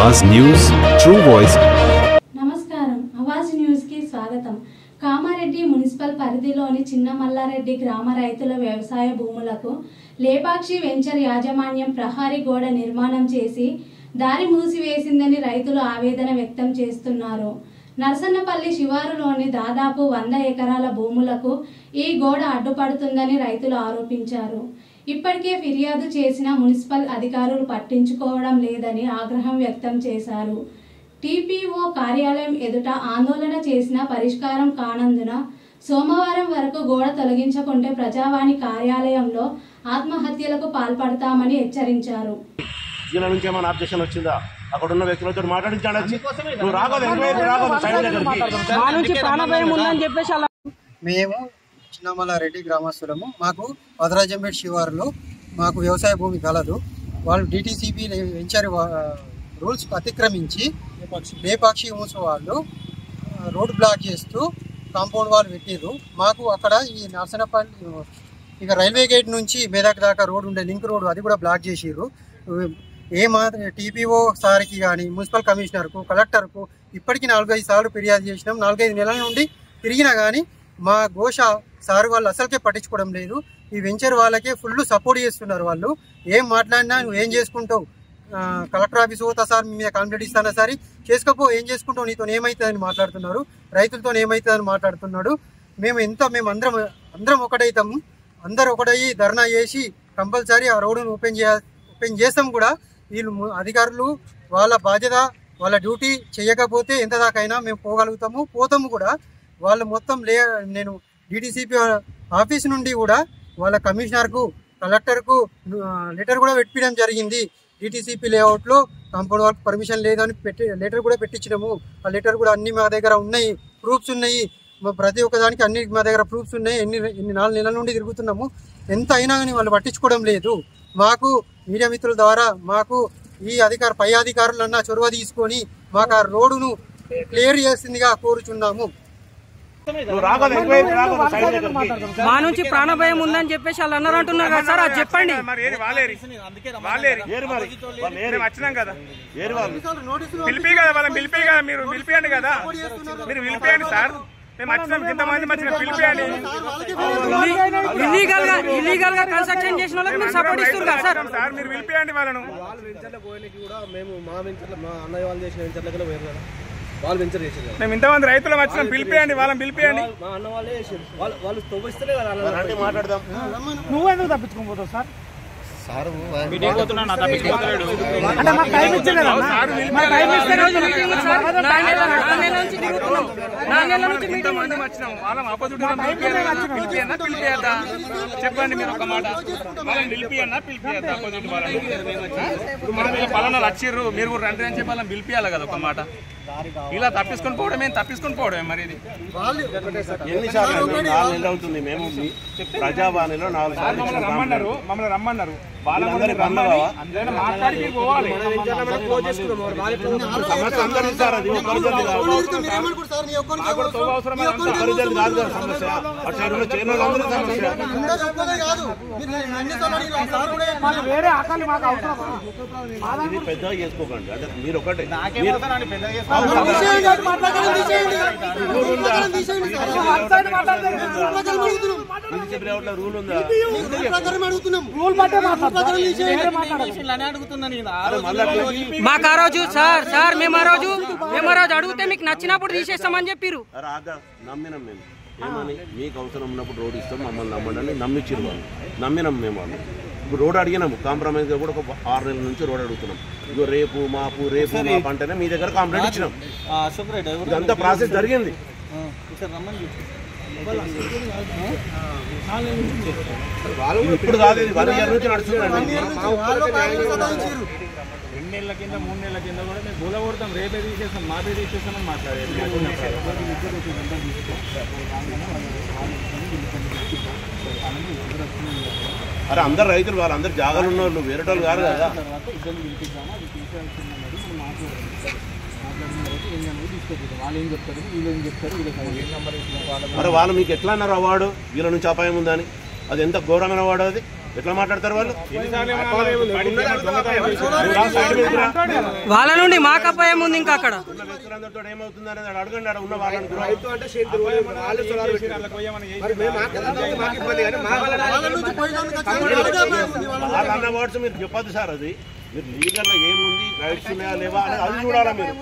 आवाज news true voice. నమస్కారం Awaaz news కి స్వాగతం। కామారెడ్డి మున్సిపల్ పరిధిలోని చిన్న మల్లారెడ్డి గ్రామ రైతుల వ్యవసాయ భూములకు లేపాక్షి వెంచర్ యాజమాన్యం ప్రహరీ గోడ నిర్మాణం చేసి దారి మూసివేసిందని రైతులు ఆవేదన వ్యక్తం చేస్తున్నారు। నర్సన్నపల్లి శివారులోని దాదాపు 100 ఎకరాల భూములకు ఈ గోడ అడ్డుపడుతుందని రైతులు ఆరోపించారు। ఇప్పటికే ఫిర్యాదు చేసిన మున్సిపల్ అధికారులు పట్టించుకోవడం లేదని ఆగ్రహం వ్యక్తం చేశారు। టీపీఓ కార్యాలయం ఎదుట ఆందోళన చేసిన పరిష్కారం కానందున సోమవారం వరకు గోడ తొలగించకుంటే ప్రజావాణి కార్యాలయంలో ఆత్మహత్యలకు పాల్పడతామని హెచ్చరించారు। మేము చిన్నమల్లారెడ్డి గ్రామస్తులము। మాకు వదరాజంపేట శివారులో మాకు వ్యవసాయ భూమి కలదు। వాళ్ళు డిటిసిపి వెంచర్ రూల్స్ అతిక్రమించి లేపాక్షి వాళ్ళు రోడ్ బ్లాక్ చేస్తూ కాంపౌండ్ వాల్ పెట్టిర్రు। మాకు అక్కడ ఈ నర్సనపల్లి ఇక రైల్వే గేట్ నుంచి మెదక్ దాకా రోడ్ ఉండే లింక్ రోడ్ అది కూడా బ్లాక్ చేసిర్రు। టీపీఓ సార్కి కానీ మున్సిపల్ కమిషనర్కు కలెక్టర్కు ఇప్పటికీ 4-5 సార్లు ఫిర్యాదు చేసినాం। 4-5 నెలల నుండి తిరిగినా కానీ మా ఘోష సార్ వాళ్ళు అసలుకే పట్టించుకోవడం లేదు। ఈ వెంచర్ వాళ్ళకే ఫుల్ సపోర్ట్ చేస్తున్నారు। వాళ్ళు ఏం మాట్లాడినా నువ్వు ఏం చేసుకుంటావు, కలెక్టర్ ఆఫీస్ పోతా సార్ మీ మీద కంప్లైంట్ ఇస్తానా సరే చేసుకోపో, ఏం చేసుకుంటావు, నీతో ఏమవుతుందని మాట్లాడుతున్నారు, రైతులతో ఏమవుతుందని మాట్లాడుతున్నాడు। మేము అందరం ఒకటైతాము, అందరూ ఒకటయ్యి ధర్నా చేసి కంపల్సరీ ఆ రోడ్డును ఓపెన్ చేస్తాం కూడా। వీళ్ళు అధికారులు వాళ్ళ బాధ్యత వాళ్ళ డ్యూటీ చేయకపోతే ఎంత దాకైనా మేము పోగలుగుతాము, పోతాము కూడా। వాళ్ళు మొత్తం నేను డిటిసిపి ఆఫీస్ నుండి కూడా వాళ్ళ కమిషనర్కు కలెక్టర్కు లెటర్ కూడా పెట్టడం జరిగింది। డిటిసిపి లేఅవుట్లో కాంపౌండ్ వర్క్ పర్మిషన్ లేదని లెటర్ కూడా పెట్టించినాము। ఆ లెటర్ కూడా అన్ని మా దగ్గర ఉన్నాయి, ప్రూఫ్స్ ఉన్నాయి, ప్రతి ఒక్కదానికి అన్ని మా దగ్గర ప్రూఫ్స్ ఉన్నాయి। ఎన్ని 4 నెలల నుండి తిరుగుతున్నాము, ఎంత అయినా కానీ వాళ్ళు పట్టించుకోవడం లేదు। మాకు మీడియా మిత్రుల ద్వారా మాకు ఈ పై అధికారులన్నా చొరవ తీసుకొని మాకు ఆ రోడ్డును క్లియర్ చేసిందిగా కోరుచున్నాము। మా నుంచి ప్రాణభయం ఉందని చెప్పేసి వాళ్ళు అన్నారు అంటున్నారు కదా సార్, అది చెప్పండి। వచ్చినాం కదా పిలిపి కదా వాళ్ళని పిలిపి కదా, మీరు పిలిపియండి కదా, మీరు పిలిపియండి సార్, మేము వచ్చినాం ఇంతమంది వచ్చిన పిలిపియండి। ఇల్లీగల్ గా కన్స్ట్రక్షన్ చేసిన వాళ్ళకి మీరు సపోర్ట్ ఇస్తారు కదా సార్, మీరు పిలిపియండి వాళ్ళను। మేము మా అన్నయ్య వాళ్ళు చేసిన వెంచర్లకి పోయారు కదా, వాళ్ళు వెంచర్ చేసారు, మేము ఇంతమంది రైతులు వచ్చినాం, పిలిపియండి వాళ్ళని పిలిపియండి। మా అన్న వాళ్ళే చేసారు, వాళ్ళు తవ్విస్తేనే కదా మాట్లాడదాం। నువ్వెందుకు తప్పించుకోబోతావు సార్? చెప్పండి మీరు ఒక మాట, వాళ్ళని పిలిపియన్నా పిలిపియద్దా? పలానా వచ్చిర్రు మీరు కూడా రండి అని చెప్పి వాళ్ళని పిలిపియాలి కదా ఒక మాట। ఇలా తప్పించుకొని పోవడమే మరి ఇది ఎన్నిసార్లు అవుతుంది? మేము ప్రజావాణిలో 4 సార్లు మమ్మల్ని రమ్మన్నారు, పెద్దగా చేసుకోకండి, అంటే మీరు ఒకటే రూల్ ఉందా? మాకు ఆ రోజు సార్ మేము ఆ రోజు అడిగితే మీకు నచ్చినప్పుడు తీసేస్తామని చెప్పారు। నమ్మినాం మేము, ఏమని మీకు అవసరం ఉన్నప్పుడు రోడ్ ఇస్తాం మమ్మల్ని నమ్మండి నమ్మిచ్చిరు వాళ్ళు, నమ్మినాం మేము వాళ్ళు। ఇప్పుడు రోడ్ అడిగినాము, కాంప్రమైజ్గా కూడా ఒక 6 నెలల నుంచి రోడ్ అడుగుతున్నాం। ఇగో రేపు మాపు అంటేనే మీ దగ్గర కంప్లైంట్ ఇచ్చినాం, ఇదంతా ప్రాసెస్ జరిగింది। ఇప్పుడు కాదు, ఇది 1 ఇయర్ నుంచి నడుస్తుందండి। 2 నెలల కింద 3 నెలల కింద కూడా మేము గోల కొడతాం, రేపే తీసేస్తాం మాపే తీసేస్తామని మాట్లాడేది। అరే అందరు రైతులు, వాళ్ళందరూ జాగాలు ఉన్న వాళ్ళు, వేరే వాళ్ళు కాదు కదా। అరే వాళ్ళు మీకు ఎట్లా అన్నారు అవార్డు, వీళ్ళ నుంచి అపాయం ఉందని? అది ఎంత ఘోరమైన అవార్డు అది? ఎట్లా మాట్లాడతారు వాళ్ళు? వాళ్ళ నుండి మాకు అపాయం ఉంది. ఇంకా అక్కడ ఉన్న వ్యక్తులందరితో ఏమవుతుంది అనేది అడగండి. ఆడ ఉన్న వాళ్ళని అన్న వర్డ్స్ మీరు చెప్పొద్దు సార్. అది మీరు లీగల్గా ఏముంది, రైట్స్ ఉన్నాయా లేవా అని అది చూడాలా మీరు.